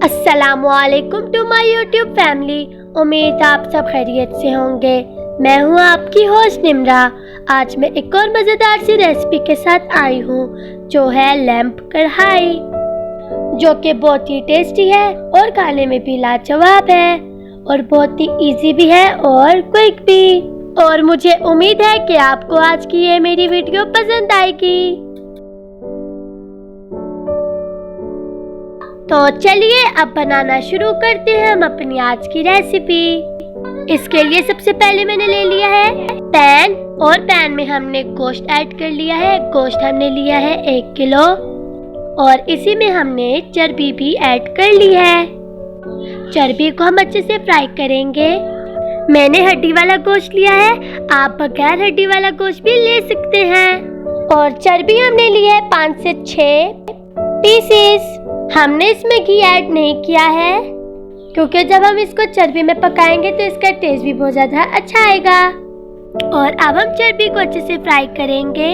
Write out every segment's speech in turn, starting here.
अस्सलामुअलैकुम to my YouTube family. उम्मीद आप सब खैरियत से होंगे। मैं हूँ आपकी होस्ट निम्रा। आज मैं एक और मज़ेदार सी रेसिपी के साथ आई हूँ जो है लैम्प कढ़ाई, जो कि बहुत ही टेस्टी है और खाने में भी लाजवाब है और बहुत ही इजी भी है और क्विक भी। और मुझे उम्मीद है कि आपको आज की ये मेरी वीडियो पसंद आएगी। तो चलिए अब बनाना शुरू करते हैं हम अपनी आज की रेसिपी। इसके लिए सबसे पहले मैंने ले लिया है पैन और पैन में हमने गोश्त ऐड कर लिया है। गोश्त हमने लिया है 1 किलो और इसी में हमने चर्बी भी ऐड कर ली है। चर्बी को हम अच्छे से फ्राई करेंगे। मैंने हड्डी वाला गोश्त लिया है, आप बगैर हड्डी वाला गोश्त भी ले सकते हैं। और चर्बी हमने ली है 5 से 6 पीसेस। हमने इसमें घी ऐड नहीं किया है क्योंकि जब हम इसको चर्बी में पकाएंगे तो इसका टेस्ट भी बहुत ज़्यादा अच्छा आएगा। और अब हम चर्बी को अच्छे से फ्राई करेंगे।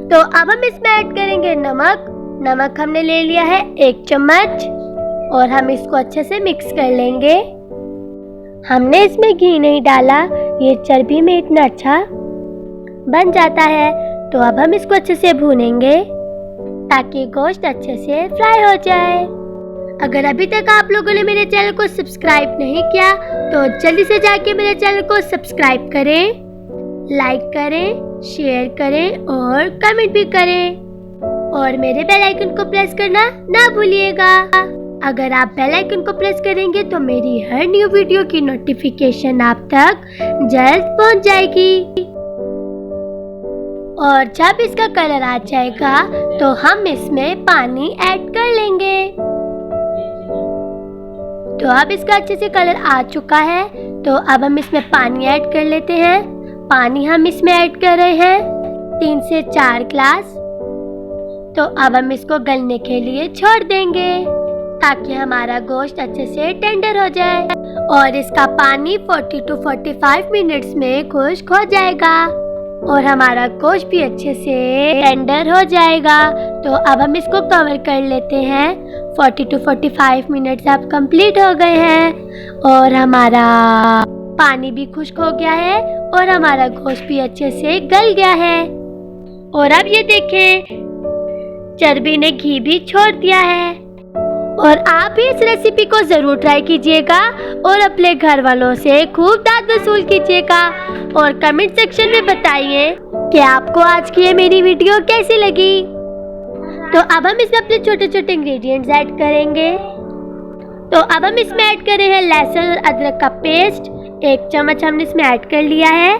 तो अब हम इसमें ऐड करेंगे नमक। नमक हमने ले लिया है 1 चम्मच और हम इसको अच्छे से मिक्स कर लेंगे। हमने इसमें घी नहीं डाला, ये चर्बी में इतना अच्छा बन जाता है। तो अब हम इसको अच्छे से भूनेंगे ताकि गोश्त अच्छे से फ्राई हो जाए। अगर अभी तक आप लोगों ने मेरे चैनल को सब्सक्राइब नहीं किया तो जल्दी से जाके मेरे चैनल को सब्सक्राइब करें, लाइक करें, शेयर करें और कमेंट भी करें। और मेरे बेल आइकन को प्रेस करना ना भूलिएगा। अगर आप बेल आइकन को प्रेस करेंगे तो मेरी हर न्यू वीडियो की नोटिफिकेशन आप तक जल्द पहुंच जाएगी। और जब इसका कलर आ जाएगा तो हम इसमें पानी ऐड कर लेंगे। तो अब इसका अच्छे से कलर आ चुका है तो अब हम इसमें पानी ऐड कर लेते हैं। पानी हम इसमें ऐड कर रहे हैं 3 से 4 ग्लास। तो अब हम इसको गलने के लिए छोड़ देंगे ताकि हमारा गोश्त अच्छे से टेंडर हो जाए। और इसका पानी 40 to 45 मिनट्स में खुश्क हो जाएगा और हमारा गोश्त भी अच्छे से टेंडर हो जाएगा। तो अब हम इसको कवर कर लेते हैं। 40 to 45 मिनट्स अब कंप्लीट हो गए हैं और हमारा पानी भी खुश्क हो गया है और हमारा गोश्त भी अच्छे से गल गया है। और अब ये देखें, चर्बी ने घी भी छोड़ दिया है। और आप भी इस रेसिपी को ज़रूर ट्राई कीजिएगा और अपने घर वालों से खूब दाद वसूल कीजिएगा। और कमेंट सेक्शन में बताइए कि आपको आज की ये मेरी वीडियो कैसी लगी। तो अब हम इसमें अपने छोटे छोटे इंग्रेडिएंट्स ऐड करेंगे। तो अब हम इसमें ऐड कर रहे हैं लहसुन और अदरक का पेस्ट। 1 चम्मच हमने इसमें ऐड कर लिया है।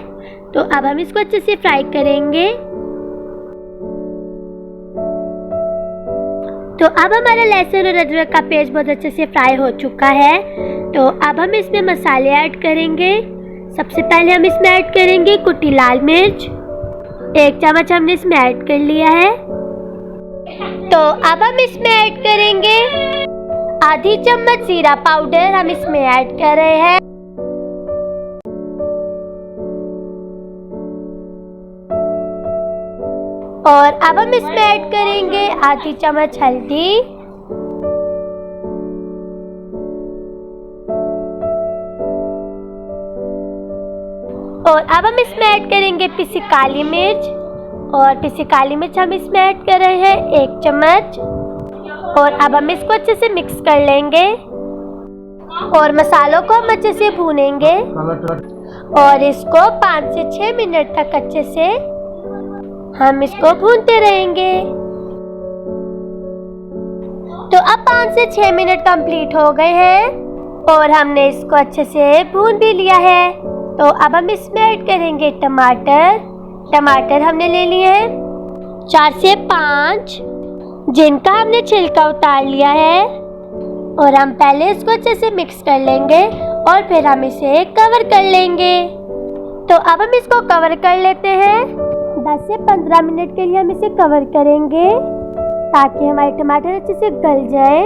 तो अब हम इसको अच्छे से फ्राई करेंगे। तो अब हमारा लहसुन और अदरक का पेस्ट बहुत अच्छे से फ्राई हो चुका है। तो अब हम इसमें मसाले ऐड करेंगे। सबसे पहले हम इसमें ऐड करेंगे कुटी लाल मिर्च। 1 चम्मच हमने इसमें ऐड कर लिया है। तो अब हम इसमें ऐड करेंगे आधी चम्मच जीरा पाउडर, हम इसमें ऐड कर रहे हैं। और अब हम इसमें ऐड करेंगे आधी चम्मच हल्दी। और अब हम इसमें ऐड करेंगे पिसी काली मिर्च। और पिसी काली मिर्च हम इसमें ऐड कर रहे हैं 1 चम्मच। और अब हम इसको अच्छे से मिक्स कर लेंगे और मसालों को हम अच्छे से भूनेंगे और इसको 5 से 6 मिनट तक अच्छे से हम इसको भूनते रहेंगे। तो अब 5 से 6 मिनट कंप्लीट हो गए हैं और हमने इसको अच्छे से भून भी लिया है। तो अब हम इसमें ऐड करेंगे टमाटर। टमाटर हमने ले लिए हैं 4 से 5, जिनका हमने छिलका उतार लिया है। और हम पहले इसको अच्छे से मिक्स कर लेंगे और फिर हम इसे कवर कर लेंगे। तो अब हम इसको कवर कर लेते हैं। 10 से 15 मिनट के लिए हम इसे कवर करेंगे ताकि हमारे टमाटर अच्छे से गल जाए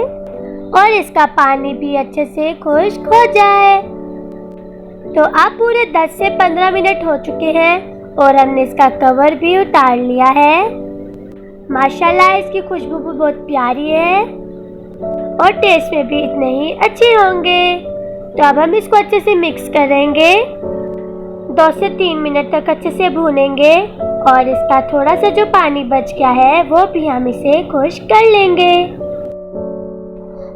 और इसका पानी भी अच्छे से खुश्क हो जाए। तो अब पूरे 10 से 15 मिनट हो चुके हैं और हमने इसका कवर भी उतार लिया है। माशाल्लाह इसकी खुशबू भी बहुत प्यारी है और टेस्ट में भी इतने ही अच्छे होंगे। तो अब हम इसको अच्छे से मिक्स करेंगे, 2 से 3 मिनट तक अच्छे से भूनेंगे और इसका थोड़ा सा जो पानी बच गया है वो भी हम इसे खुश कर लेंगे।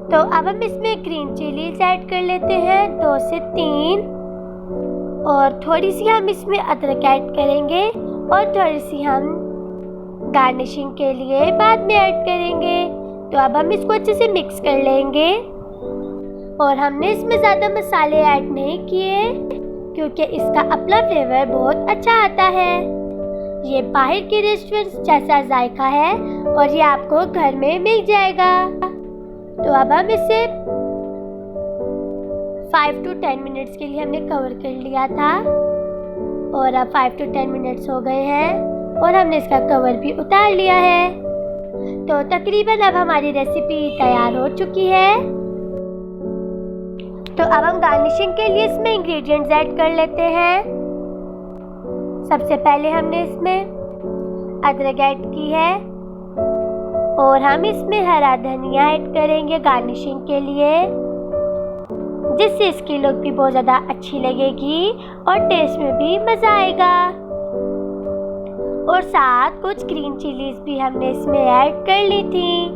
तो अब हम इसमें ग्रीन चिलीज ऐड कर लेते हैं 2 से 3 और थोड़ी सी हम इसमें अदरक ऐड करेंगे और थोड़ी सी हम गार्निशिंग के लिए बाद में ऐड करेंगे। तो अब हम इसको अच्छे से मिक्स कर लेंगे और हमने इसमें ज़्यादा मसाले ऐड नहीं किए क्योंकि इसका अपना फ्लेवर बहुत अच्छा आता है। ये बाहर के रेस्टोरेंट्स जैसा जायका है और ये आपको घर में मिल जाएगा। तो अब हम इसे 5 to 10 मिनट्स के लिए हमने कवर कर लिया था और अब 5 to 10 मिनट्स हो गए हैं और हमने इसका कवर भी उतार लिया है। तो तकरीबन अब हमारी रेसिपी तैयार हो चुकी है। तो अब हम गार्निशिंग के लिए इसमें इंग्रेडिएंट्स ऐड कर लेते हैं। सबसे पहले हमने इसमें अदरक ऐड की है और हम इसमें हरा धनिया ऐड करेंगे गार्निशिंग के लिए, जिससे इसकी लुक भी बहुत ज़्यादा अच्छी लगेगी और टेस्ट में भी मज़ा आएगा। और साथ कुछ ग्रीन चिलीज भी हमने इसमें ऐड कर ली थी।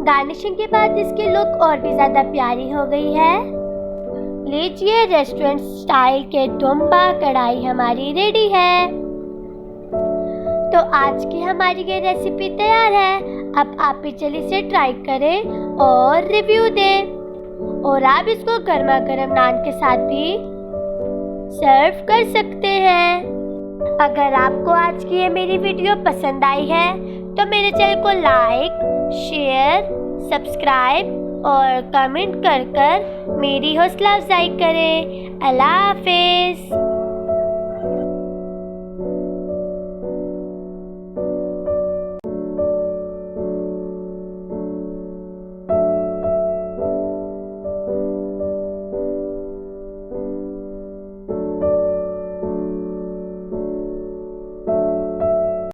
गार्निशिंग के बाद इसकी लुक और भी ज़्यादा प्यारी हो गई है। लीजिए, रेस्टोरेंट स्टाइल के डोम्बा कढ़ाई हमारी रेडी है। तो आज की हमारी ये रेसिपी तैयार है। अब आप भी चलिए इसे ट्राई करें और रिव्यू दें और आप इसको गर्मा गर्म नान के साथ भी सर्व कर सकते हैं। अगर आपको आज की ये मेरी वीडियो पसंद आई है तो मेरे चैनल को लाइक, शेयर, सब्सक्राइब और कमेंट कर मेरी हौसला अफजाई करें। अल्लाह हाफिज़।